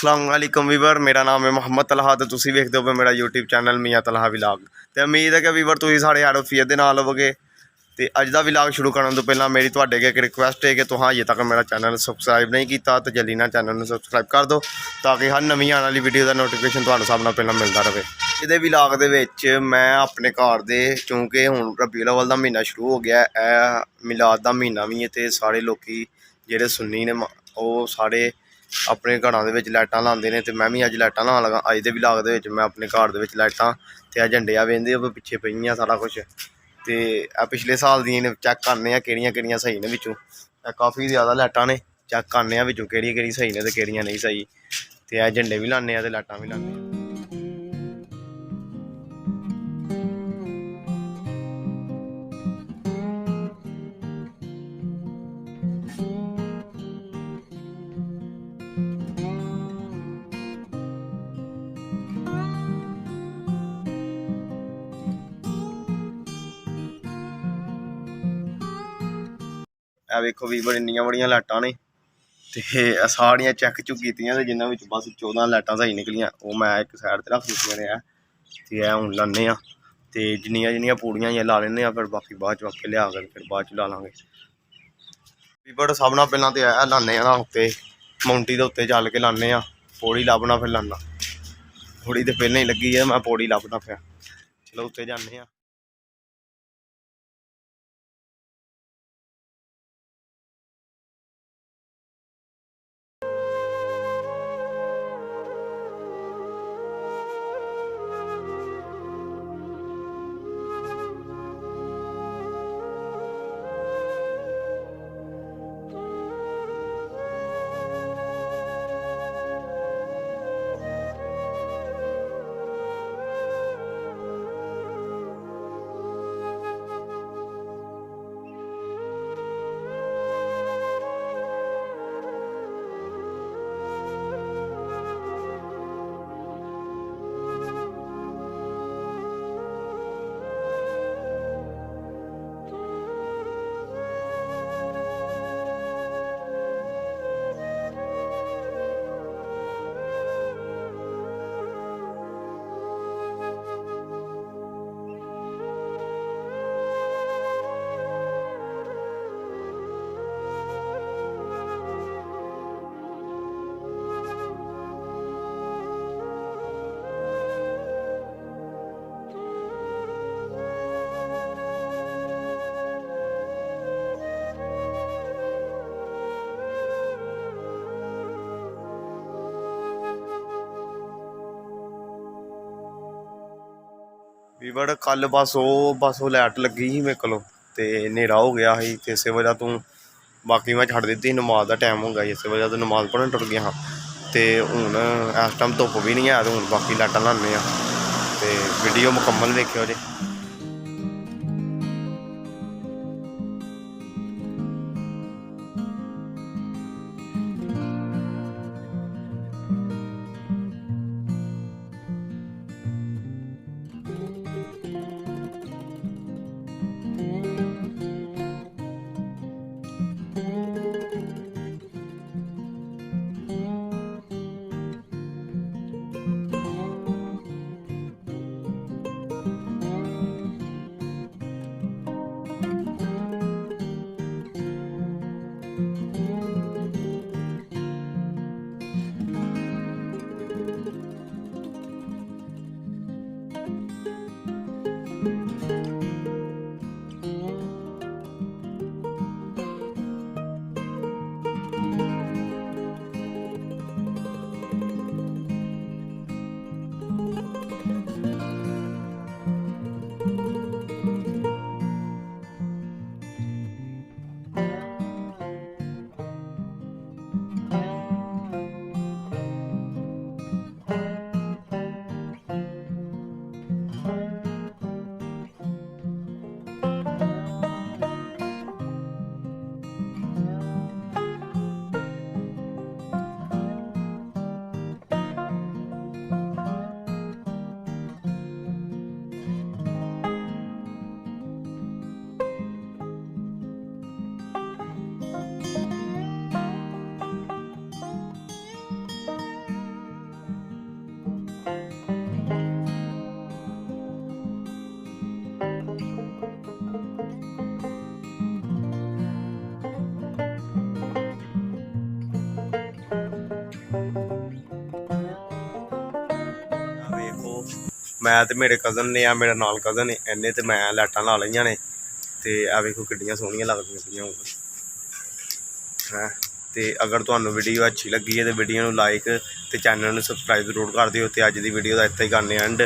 अस्सलाम वालेकुम वीवर, मेरा नाम है मोहम्मद तलहा तो तुसी वेखदे हो मेरा यूट्यूब चैनल मियाँ तलहा विलाग। तो उम्मीद है कि वीवर तुसी साढ़े आरोफियत दे नाल होवोगे। तो अज का विलाग शुरू करने तो पहला मेरी तुहाडे अगे एक रिक्वेस्ट है कि तुहां अजे तक मेरा चैनल सबसक्राइब नहीं किया तो जल्दी ना चैनल में सबसक्राइब कर दो ताकि हर नवी आने वाली वीडियो का नोटिफिकेशन तुहानूं सब नाल पहला मिलता रहे। इहदे विलाग दे विच मैं अपने घर दे क्योंकि हुण रबीउल अव्वल दा महीना शुरू हो गया है, मिलाद दा महीना भी है तो सारे लोग जिहड़े सुन्नी ने वो सारे अपने घरों के लाइटां लाते हैं। तो मैं भी अज लाइटां लान लगा। अज के विलाग के मैं अपने घर के लाइटां तो झंडे वेंदे हो पिछे पईयां सारा कुछ। तो पिछले साल दी चैक करने कि सही ने विचों काफ़ी ज़्यादा लाइटां ने चैक करने विचों कि सही ने तो कि नहीं सही। तो झंडे भी लाने तो लाइटां भी लाने। वेखो वीवर इन्नियां बड़ियां लाइटां ने तो सारियां चैक चुक कीतियां ते जिन्हां विच बस 14 लाइटां सही निकलियां वो मैं एक साइड ते रख दित्तियां ने। ते हुण लाने ते जिन्नियां पूड़ियां ला लैने फिर बाकी बाद च आपे लिया कर फिर बाद च ला लांगे। वीवर सब नाल पहलां ते लाने उत्ते माउंटी दे उत्ते चल के लाने पौड़ी लभना फिर लाना। पौड़ी तो पहले ही लगी है, मैं पौड़ी लभना फिर चलो उत्ते जाने। वीवर कल बस वो लाइट लगी ही मेरे को तो नेरा हो गया ही तो इस वजह तो बाकी मैं छड़ दी नमाज का टाइम हो गया इस वजह तो नमाज पढ़न टुर गया हाँ। तो हूँ इस टाइम धुप्प भी नहीं है तो हूँ बाकी लाइटां लाने तो वीडियो मुकम्मल देखियो जी। मैं तो मेरे कज़न ने आ मेरा नाल कज़न इन्हें तो मैं लाइटां ला लईयां ने ते आ वेखो किड्डियां सोहणियां लगदियां पियां हैं। तो अगर तुहानूं वीडियो अच्छी लगी है तो वीडियो नूं लाइक ते चैनल नूं सबसक्राइब जरूर कर दिओ। ते अज्ज दी वीडियो दा इत्थे ही करने एंड।